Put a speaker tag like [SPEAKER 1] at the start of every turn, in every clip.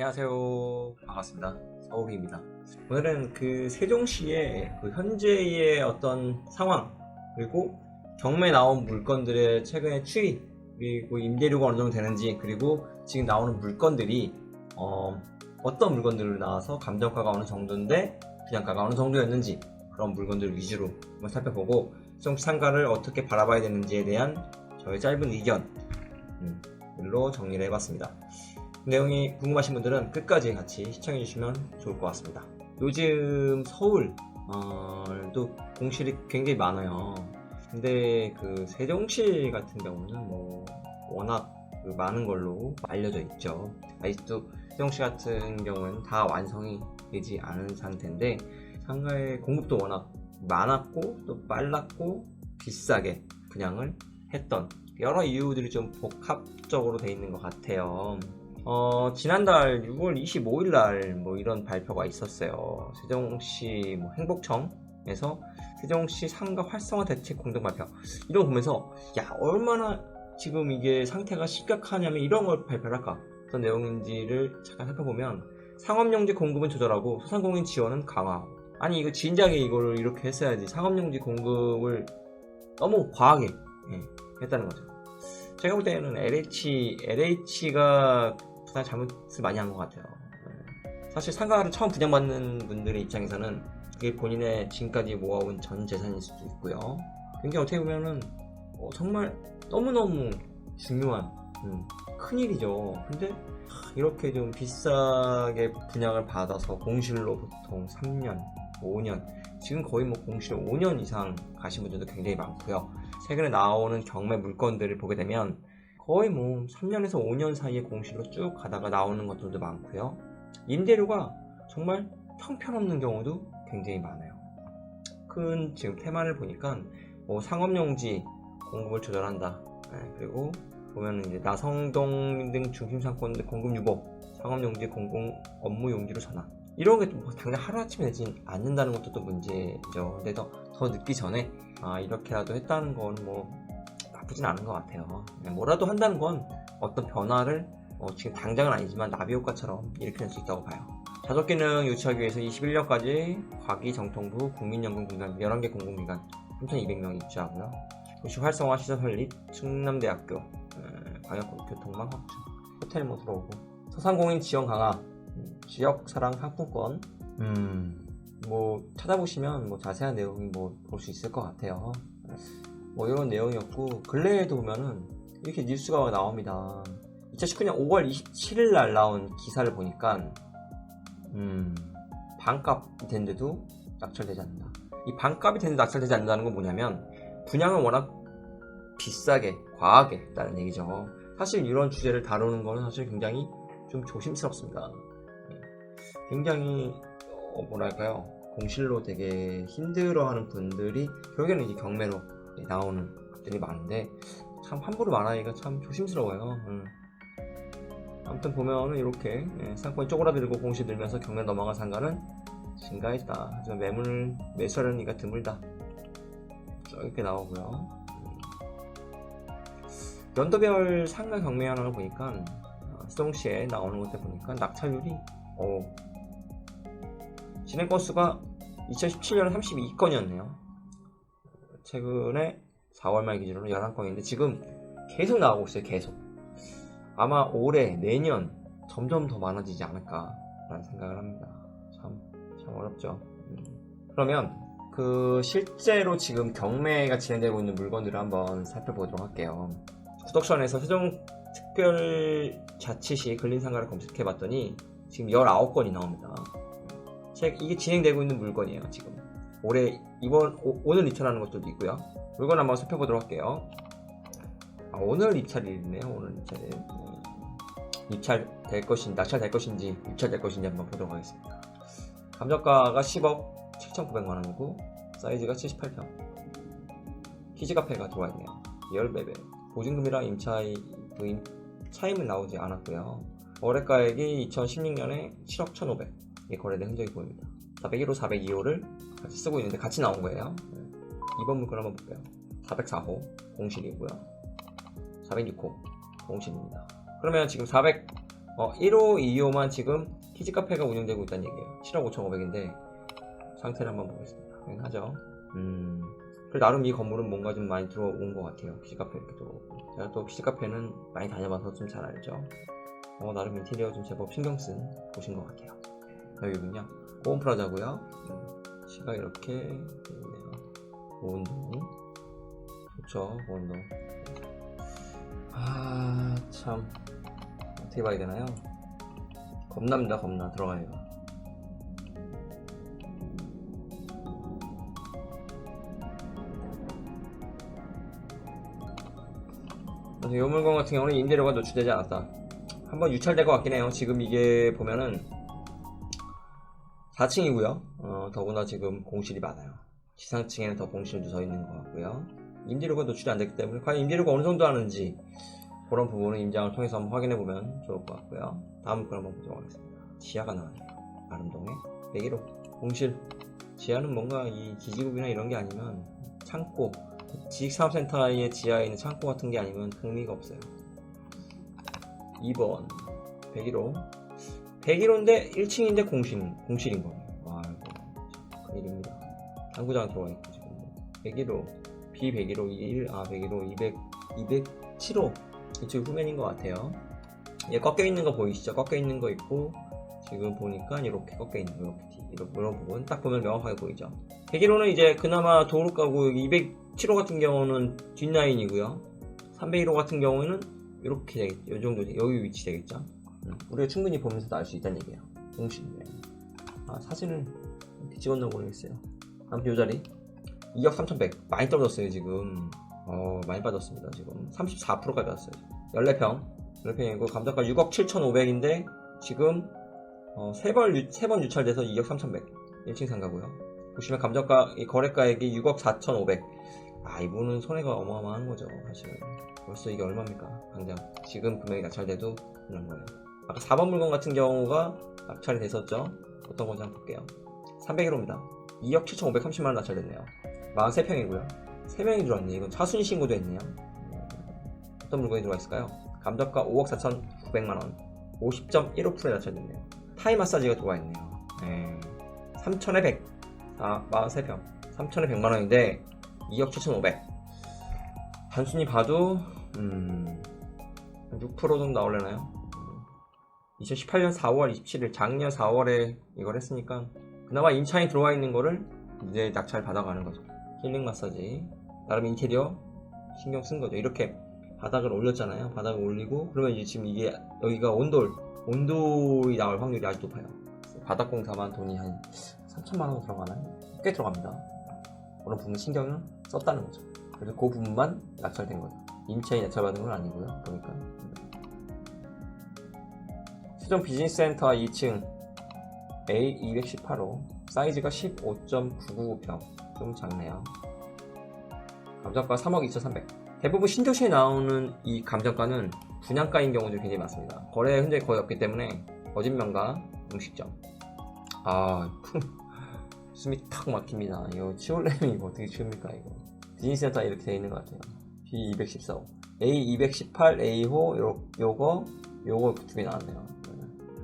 [SPEAKER 1] 안녕하세요. 반갑습니다. 서욱입니다. 오늘은 그 세종시의 그 현재의 어떤 상황, 그리고 경매에 나온 물건들의 최근의 추이, 그리고 임대료가 어느 정도 되는지, 그리고 지금 나오는 물건들이 어떤 물건들로 나와서 감정가가 어느 정도인데 분양가가 어느 정도였는지, 그런 물건들 위주로 한번 살펴보고 세종시 상가를 어떻게 바라봐야 되는지에 대한 저의 짧은 의견으로 정리를 해봤습니다. 내용이 궁금하신 분들은 끝까지 같이 시청해주시면 좋을 것 같습니다. 요즘 서울도 공실이 굉장히 많아요. 근데 그 세종시 같은 경우는 뭐 워낙 많은 걸로 알려져 있죠. 아직도 세종시 같은 경우는 다 완성이 되지 않은 상태인데 상가의 공급도 워낙 많았고 또 빨랐고 비싸게 분양을 했던 여러 이유들이 좀 복합적으로 돼 있는 것 같아요. 지난달 6월 25일날 뭐 이런 발표가 있었어요. 세종시 뭐 행복청에서 세종시 상가 활성화 대책 공동 발표. 이런 거 보면서 야, 얼마나 지금 이게 상태가 심각하냐면 이런 걸 발표를 할까? 어떤 내용인지를 잠깐 살펴보면 상업용지 공급은 조절하고 소상공인 지원은 강화. 아니 이거 진작에 이걸 이렇게 했어야지. 상업용지 공급을 너무 과하게 했다는 거죠. 제가 볼 때는 LH가 부산 잘못을 많이 한 것 같아요. 사실 상가를 처음 분양받는 분들의 입장에서는 그게 본인의 지금까지 모아온 전 재산일 수도 있고요. 굉장히 어떻게 보면은 정말 너무너무 중요한 큰일이죠. 근데 이렇게 좀 비싸게 분양을 받아서 공실로 보통 3년, 5년, 지금 거의 뭐 공실 5년 이상 가신 분들도 굉장히 많고요. 최근에 나오는 경매 물건들을 보게 되면 거의 뭐 3년에서 5년 사이에 공실로 쭉 가다가 나오는 것들도 많고요. 임대료가 정말 형편없는 경우도 굉장히 많아요. 큰 지금 테마를 보니까 뭐 상업용지 공급을 조절한다. 그리고 보면 이제 나성동 등 중심 상권들 공급 유보, 상업용지 공공 업무 용지로 전환. 이런 게 뭐 당장 하루아침에 되지 않는다는 것도 또 문제죠. 근데 더 늦기 전에 이렇게라도 했다는 건 뭐 나쁘진 않은 것 같아요. 뭐라도 한다는 건 어떤 변화를 지금 당장은 아니지만 나비효과처럼 일으킬 수 있다고 봐요. 자족기능 유치하기 위해서 21년까지 과기정통부 국민연금공단 11개 공공기관 3,200명이 유치하고요. 도시 활성화 시설 설립, 충남대학교 광역교통망 확충, 호텔 뭐 들어오고, 소상공인 지원 강화, 지역사랑 상품권. 뭐 찾아보시면 뭐 자세한 내용이 뭐 볼 수 있을 것 같아요. 뭐 이런 내용이었고, 근래에도 보면은 이렇게 뉴스가 나옵니다. 2019년 5월 27일 날 나온 기사를 보니까 반값이 됐는데도 낙찰되지 않는다. 이 반값이 됐는데 낙찰되지 않는다는 건 뭐냐면 분양을 워낙 비싸게 과하게 했다는 얘기죠. 사실 이런 주제를 다루는 거는 사실 굉장히 좀 조심스럽습니다. 굉장히 뭐랄까요, 공실로 되게 힘들어하는 분들이 결국에는 이제 경매로 나오는 것들이 많은데 참 함부로 말하기가 참 조심스러워요. 아무튼 보면은 이렇게 상권이 쪼그라들고 공시 들면서 경매 넘어간 상가는 증가했다. 하지만 매물 매수하려는 이가 드물다. 이렇게 나오고요. 연도별 상가 경매 현황을 보니까 세종시에 나오는 것들 보니까 낙찰률이 진행 건수가 2017년에 32건이었네요. 최근에 4월 말 기준으로 11건인데 지금 계속 나오고 있어요. 계속. 아마 올해 내년 점점 더 많아지지 않을까 라는 생각을 합니다. 참 어렵죠. 그러면 그 실제로 지금 경매가 진행되고 있는 물건들을 한번 살펴보도록 할게요. 구독션에서 세종특별자치시 근린상가를 검색해봤더니 지금 19건이 나옵니다. 이게 진행되고 있는 물건이에요. 지금 올해 오늘 입찰하는 것들도 있고요. 물건 한번 살펴보도록 할게요. 오늘 입찰일이네요. 오늘 입찰일. 입찰될 것인지, 낙찰될 것인지, 입찰될 것인지 한번 보도록 하겠습니다. 감정가가 10억 7,900만원이고 사이즈가 78평. 키즈카페가 들어와 있네요. 예열 매매. 보증금이랑 차임은 나오지 않았고요. 거래가액이 2016년에 7억 1,500. 거래된 흔적이 보입니다. 401호, 402호를 같이 쓰고 있는데 같이 나온 거예요. 2번 물건 한번 볼게요. 404호 공실이고요. 406호 공실입니다. 그러면 지금 1호, 2호만 지금 키즈카페가 운영되고 있다는 얘기예요. 7억 5,500인데 상태를 한번 보겠습니다. 하죠. 그래도 나름 이 건물은 뭔가 좀 많이 들어온 것 같아요. 키즈카페 이렇게 들어오고. 제가 또 키즈카페는 많이 다녀봐서 좀 잘 알죠. 나름 인테리어 좀 제법 신경 쓴 곳인 것 같아요. 여기군요. 고온프라자고요. 시가 이렇게 있네요. 고온동 좋죠. 고온동. 참 어떻게 봐야 되나요? 겁납니다. 겁나. 들어가요. 그래서 이 물건 같은 경우는 임대료가 노출되지 않았다. 한번 유찰될 것 같긴 해요. 지금 이게 보면은 4층이고요. 더구나 지금 공실이 많아요. 지상층에는 더 공실도 더 있는 것 같고요. 임대료가 노출이 안 됐기 때문에 과연 임대료가 어느 정도 하는지 그런 부분은 임장을 통해서 한번 확인해 보면 좋을 것 같고요. 다음 걸 한번 보도록 하겠습니다. 지하가 나와요. 아름동에 101호 공실. 지하는 뭔가 이 기지국이나 이런 게 아니면 창고, 지식산업센터의 지하에 있는 창고 같은 게 아니면 흥미가 없어요. 2번 101호 101호인데 1층인데 공실인 거예요. 아이고 큰일입니다. 당구장 들어와 있고 지금 101호 B101호 101호 207호 이쪽 후면인 것 같아요. 얘 꺾여 있는 거 보이시죠? 꺾여 있는 거 있고 지금 보니까 이렇게 꺾여 있는 거 이런 부분 딱 보면 명확하게 보이죠. 101호는 이제 그나마 도로 가고 207호 같은 경우는 뒷라인이고요. 301호 같은 경우는 이렇게 되겠죠. 이 정도 여기 위치 되겠죠. 우리가 충분히 보면서도 알 수 있다는 얘기예요. 공실이네. 사진을 이렇게 찍었나 모르겠어요. 아무튼 이 자리 2억 3,100 많이 떨어졌어요 지금. 많이 빠졌습니다. 지금 34%까지 빠졌어요. 14평이고 감정가 6억 7,500인데 지금 3번 유찰돼서 2억 3,100 1층 상가고요. 보시면 감정가 거래가액이 6억 4,500. 이분은 손해가 어마어마한 거죠. 사실은 벌써 이게 얼마입니까? 당장 지금 금액이 낙찰돼도 그런 거예요. 아까 4번 물건 같은 경우가 낙찰이 됐었죠. 어떤 건지 한번 볼게요. 301호입니다. 2억 7,530만원 낙찰됐네요. 43평이고요 3명이 들어왔네요. 이건 차순위 신고도 했네요. 어떤 물건이 들어와 있을까요? 감정가 5억 4,900만원 50.15%에 낙찰됐네요. 타이 마사지가 들어와 있네요. 3,000에 100 43평 3,000에 100만원인데 2억 7,500 단순히 봐도 6% 정도 나오려나요? 2018년 4월 27일 작년 4월에 이걸 했으니까 그나마 임차인이 들어와 있는 거를 이제 낙찰 받아가는 거죠. 힐링 마사지 나름 인테리어 신경 쓴 거죠. 이렇게 바닥을 올렸잖아요. 바닥을 올리고 그러면 이제 지금 이게 여기가 온돌이 나올 확률이 아주 높아요. 바닥 공사만 돈이 한 3천만원 들어가나요? 꽤 들어갑니다. 그런 부분 신경을 썼다는 거죠. 그래서 그 부분만 낙찰된 거죠. 임차인이 낙찰받은 건 아니고요. 그러니까 수정 비즈니스센터 2층 A218호 사이즈가 15.999평 좀 작네요. 감정가 3억 2,300. 대부분 신도시에 나오는 이 감정가는 분양가인 경우들이 굉장히 많습니다. 거래 흔적이 거의 없기 때문에 거짓명가 음식점. 숨이 탁 막힙니다. 이거 치울래면 이거 어떻게 치웁니까 이거. 비즈니스센터 이렇게 되어 있는 것 같아요. B214호 A218 A호 요거 두 개 나왔네요.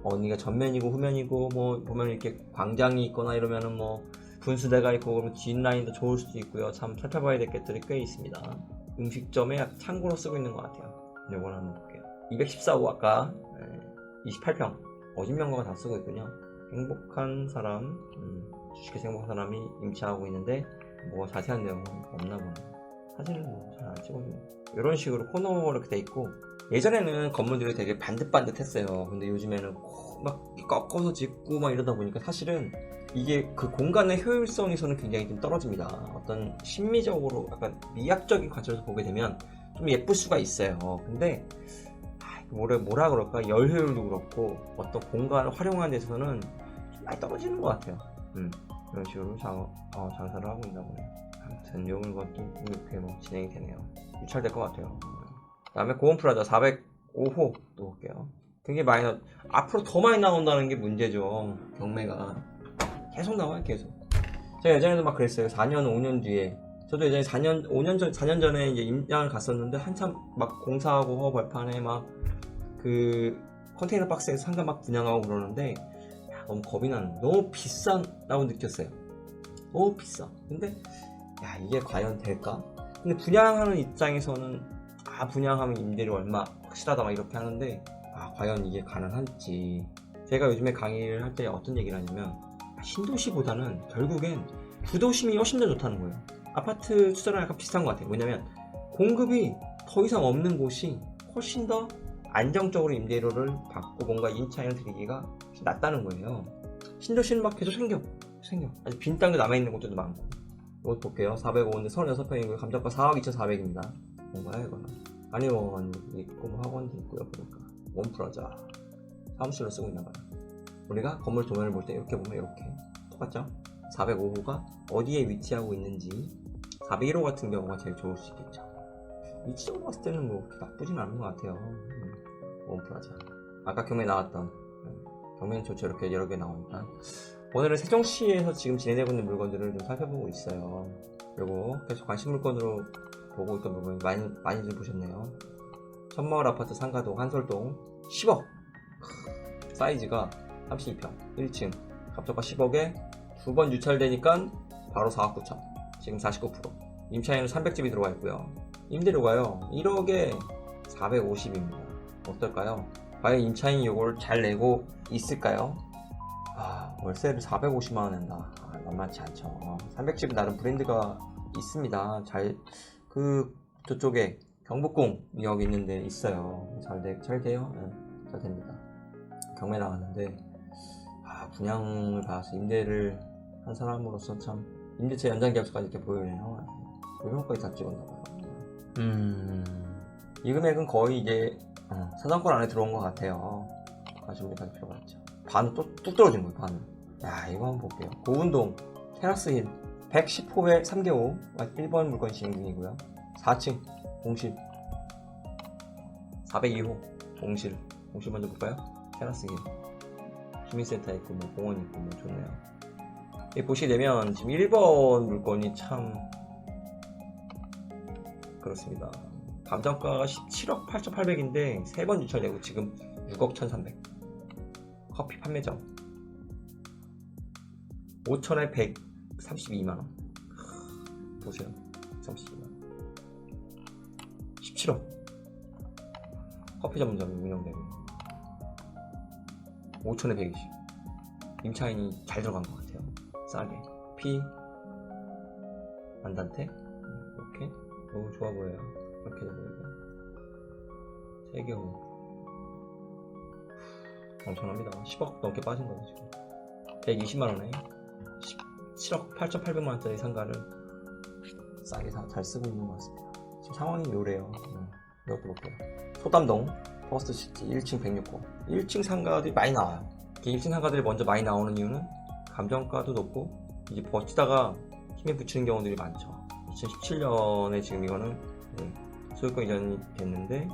[SPEAKER 1] 언니가 전면이고 후면이고 뭐 보면 이렇게 광장이 있거나 이러면은 뭐 분수대가 있고 그러면 뒷라인도 좋을 수도 있고요. 참 살펴봐야 될 것들이 꽤 있습니다. 음식점에 창고로 쓰고 있는 것 같아요. 요걸 한번 볼게요. 214호 아까 28평 어진명가가 다 쓰고 있군요. 행복한 사람 주식회사 행복한 사람이 임차하고 있는데 뭐 자세한 내용은 없나 보네요. 사진은 뭐 잘 안 찍어줘요. 이런 식으로 코너로 이렇게 돼 있고 예전에는 건물들이 되게 반듯반듯했어요. 근데 요즘에는 막 꺾어서 짓고 막 이러다 보니까 사실은 이게 그 공간의 효율성에서는 굉장히 좀 떨어집니다. 어떤 심미적으로 약간 미학적인 관점에서 보게 되면 좀 예쁠 수가 있어요. 근데 뭐라 그럴까 열효율도 그렇고 어떤 공간을 활용하는 데서는 좀 많이 떨어지는 것 같아요. 이런 식으로 장사를 하고 있나 보네요. 아무튼 요 물건도 이렇게 뭐 진행이 되네요. 유찰될 것 같아요. 그 다음에 고온프라자 405호 또 볼게요. 굉장히 많이 앞으로 더 많이 나온다는 게 문제죠. 경매가 계속 나와요. 계속. 제가 예전에도 막 그랬어요. 4년 5년 뒤에 저도 예전에 4년 전에 이제 임장을 갔었는데 한참 막 공사하고 허 벌판에 막 그 컨테이너 박스에서 상가 막 분양하고 그러는데 야, 너무 겁이 나는, 너무 비싸다고 느꼈어요. 너무 비싸. 근데 야, 이게 과연 될까? 근데 분양하는 입장에서는 분양하면 임대료 얼마 확실하다 막 이렇게 하는데 과연 이게 가능할지. 제가 요즘에 강의를 할 때 어떤 얘기를 하냐면 신도시보다는 결국엔 구도심이 훨씬 더 좋다는 거예요. 아파트 투자랑 약간 비슷한 것 같아요. 왜냐면 공급이 더 이상 없는 곳이 훨씬 더 안정적으로 임대료를 받고 뭔가 임차인을 드리기가 낫다는 거예요. 신도시는 막 계속 생겨. 아직 빈 땅도 남아있는 곳들도 많고. 이것 볼게요. 405인데 36평이고요. 감정가 4억 2,400입니다. 뭔가요 이거는? 한의원 있고 뭐 학원도 있고요. 보니까 원프라자 사무실로 쓰고 있나봐요. 우리가 건물 도면을 볼 때 이렇게 보면 이렇게 똑같죠? 405호가 어디에 위치하고 있는지 401호 같은 경우가 제일 좋을 수 있겠죠. 위치적으로 봤을 때는 뭐 그렇게 나쁘진 않은 것 같아요. 원프라자. 아까 경매 나왔던 경매는 좋죠. 이렇게 여러 개 나오니까. 오늘은 세종시에서 지금 진행되고 있는 물건들을 좀 살펴보고 있어요. 그리고 계속 관심 물건으로 보고 있던 물건이 많이들 보셨네요. 천마을 아파트 상가동 한솔동 10억 사이즈가 32평 1층 갑자기 10억에 두 번 유찰되니까 바로 4억 9천, 지금 49%. 임차인은 300집이 들어와 있고요. 임대료가요 1억에 450입니다. 어떨까요? 과연 임차인이 이걸 잘 내고 있을까요? 월세를 450만원 낸다. 만만치 않죠. 300집은 나름 브랜드가 있습니다. 저쪽에 경복궁역 있는데 있어요. 잘 돼요? 네, 잘 됩니다. 경매 나왔는데 분양을 받아서 임대를 한 사람으로서 참 임대차 연장 계약서까지 이렇게 보여요. 이런 것까지 다 찍었나봐요. 이 금액은 거의 이제 사정권 안에 들어온 것 같아요. 관심 가질 필요가 있죠. 반은 뚝 떨어진 거예요. 반은. 야, 이거 한번 볼게요. 고운동 테라스힐 110호에 3개호 1번 물건 진행 중이고요. 4층 공실 402호 공실 먼저 볼까요? 테라스힐 주민센터 있고 뭐 공원 있고 뭐 좋네요. 여기 보시게 되면 지금 1번 물건이 참 그렇습니다. 감정가가 17억 8,800인데 3번 유찰되고 지금 6억 1,300. 커피 판매점 5천에 132만원. 보세요. 32만원 17억. 커피 전문점이 운영되고 5천에 120. 임차인이 잘 들어간 것 같아요. 싸게. 피 안단테 이렇게 너무 좋아 보여요. 이렇게도 보이고 세개호 엄청납니다. 10억 넘게 빠진 거예요. 지금 120만원에 17억 8,800만원짜리 상가를 싸게 잘 쓰고 있는 것 같습니다. 지금 상황이 요래요. 이것도 볼게요. 소담동 퍼스트시티 1층 106호 1층 상가들이 많이 나와요. 1층 상가들이 먼저 많이 나오는 이유는 감정가도 높고 이제 버티다가 힘에 붙이는 경우들이 많죠. 2017년에 지금 이거는 소유권 이전이 됐는데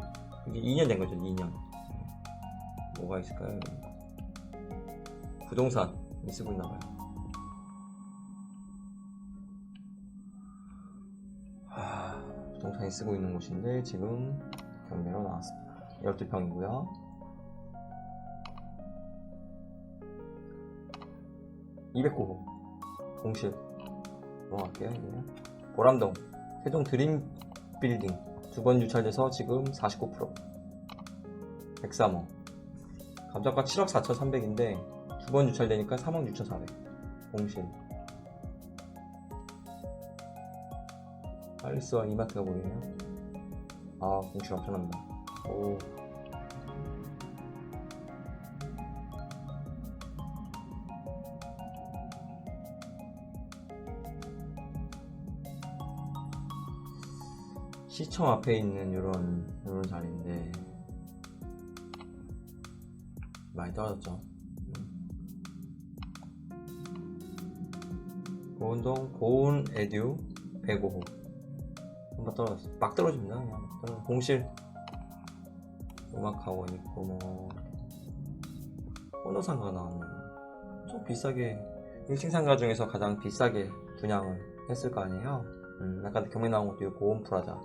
[SPEAKER 1] 이게 2년 된 거죠. 2년. 뭐가 있을까요? 부동산 쓰고 있나봐요. 부동산이 쓰고 있는 곳인데 지금 경매로 나왔습니다. 12평이고요. 209호 공실 넘어갈게요. 보람동 세종 드림 빌딩 2번 유찰돼서 지금 49%. 103호 감정가 7억 4,300인데 2번 유찰되니까 3억 6,400. 공실 할리스와 이마트가 보이네요. 공실 엄청납니다. 오. 시청 앞에 있는 이런 자리인데 많이 떨어졌죠. 고운동 고운 에듀 105호 한번 떨어졌어. 막 떨어집니다. 그냥 막 떨어져. 공실 음악학원 있고 뭐 헌어상가 나왔네요. 좀 비싸게 1층 상가 중에서 가장 비싸게 분양을 했을 거 아니에요. 아까 경매 나온 것도 있고 고온프라자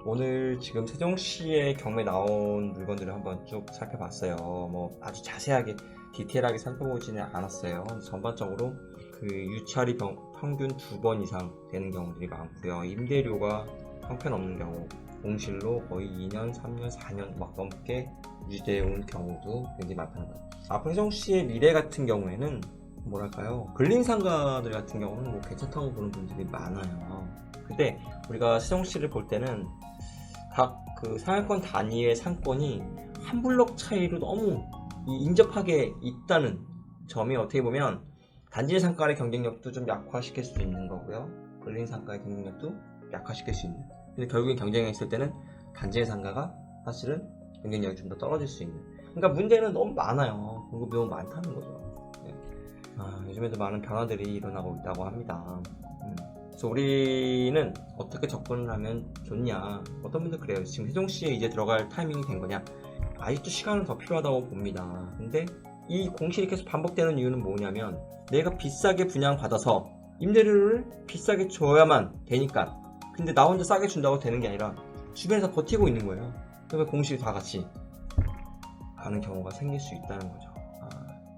[SPEAKER 1] 오늘 지금 세종시의 경매에 나온 물건들을 한번 쭉 살펴봤어요. 뭐 아주 자세하게 디테일하게 살펴보지는 않았어요. 전반적으로 그 유찰이 평균 2번 이상 되는 경우들이 많고요. 임대료가 형편없는 경우, 공실로 거의 2년, 3년, 4년 막 넘게 유지되어 온 경우도 굉장히 많다는 거예요. 앞으로 세종시의 미래 같은 경우에는 뭐랄까요, 근린상가들 같은 경우는 뭐 괜찮다고 보는 분들이 많아요. 근데 우리가 세종시를 볼 때는 각 그 상하권 단위의 상권이 한 블록 차이로 너무 인접하게 있다는 점이 어떻게 보면 단지 상가의 경쟁력도 좀 약화시킬 수 있는 거고요. 근린 상가의 경쟁력도 약화시킬 수 있는. 근데 결국엔 경쟁이 있을 때는 단지 상가가 사실은 경쟁력이 좀 더 떨어질 수 있는. 그러니까 문제는 너무 많아요. 공급이 너무 많다는 거죠. 네. 요즘에도 많은 변화들이 일어나고 있다고 합니다. 그래서 우리는 어떻게 접근을 하면 좋냐. 어떤 분들 그래요. 지금 세종시에 이제 들어갈 타이밍이 된 거냐. 아직도 시간은 더 필요하다고 봅니다. 근데 이 공실이 계속 반복되는 이유는 뭐냐면 내가 비싸게 분양받아서 임대료를 비싸게 줘야만 되니까. 근데 나 혼자 싸게 준다고 되는 게 아니라 주변에서 버티고 있는 거예요. 그러면 공실이 다 같이 가는 경우가 생길 수 있다는 거죠.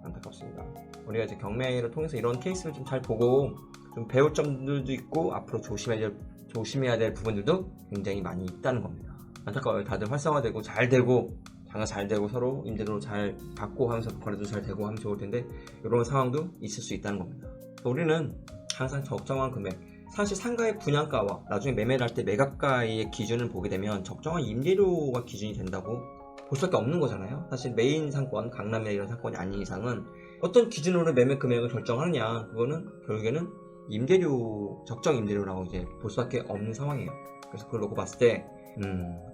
[SPEAKER 1] 안타깝습니다. 우리가 이제 경매를 통해서 이런 케이스를 좀 잘 보고 좀 배울 점들도 있고 앞으로 조심해야 될 부분들도 굉장히 많이 있다는 겁니다. 안타까워요. 다들 활성화되고 잘 되고 장사 잘 되고 서로 임대료 잘 받고 하면서 거래도 잘 되고 하면 좋을 텐데 이런 상황도 있을 수 있다는 겁니다. 우리는 항상 적정한 금액, 사실 상가의 분양가와 나중에 매매를 할 때 매각가의 기준을 보게 되면 적정한 임대료가 기준이 된다고 볼 수밖에 없는 거잖아요. 사실 메인 상권, 강남이나 이런 상권이 아닌 이상은 어떤 기준으로 매매 금액을 결정하느냐, 그거는 결국에는 임대료, 적정 임대료라고 이제 볼 수밖에 없는 상황이에요. 그래서 그걸 놓고 봤을 때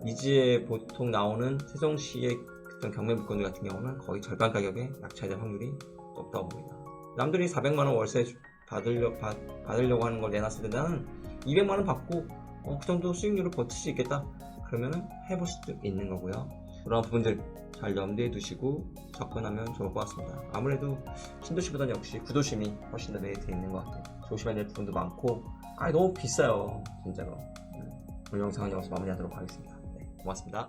[SPEAKER 1] 이지에 보통 나오는 세종시의 어떤 경매 물건들 같은 경우는 거의 절반 가격에 낙찰될 확률이 높다고 봅니다. 남들이 400만원 월세 받으려고 하는 걸 내놨을 때 나는 200만원 받고 그 정도 수익률을 버틸 수 있겠다, 그러면은 해볼 수도 있는 거고요. 그런 부분들 잘 염두에 두시고 접근하면 좋을 것 같습니다. 아무래도 신도시보다는 역시 구도심이 훨씬 더 메리트 있는 것 같아요. 조심해야 될 부분도 많고 너무 비싸요 진짜로. 오늘 영상은 여기서 마무리하도록 하겠습니다. 네, 고맙습니다.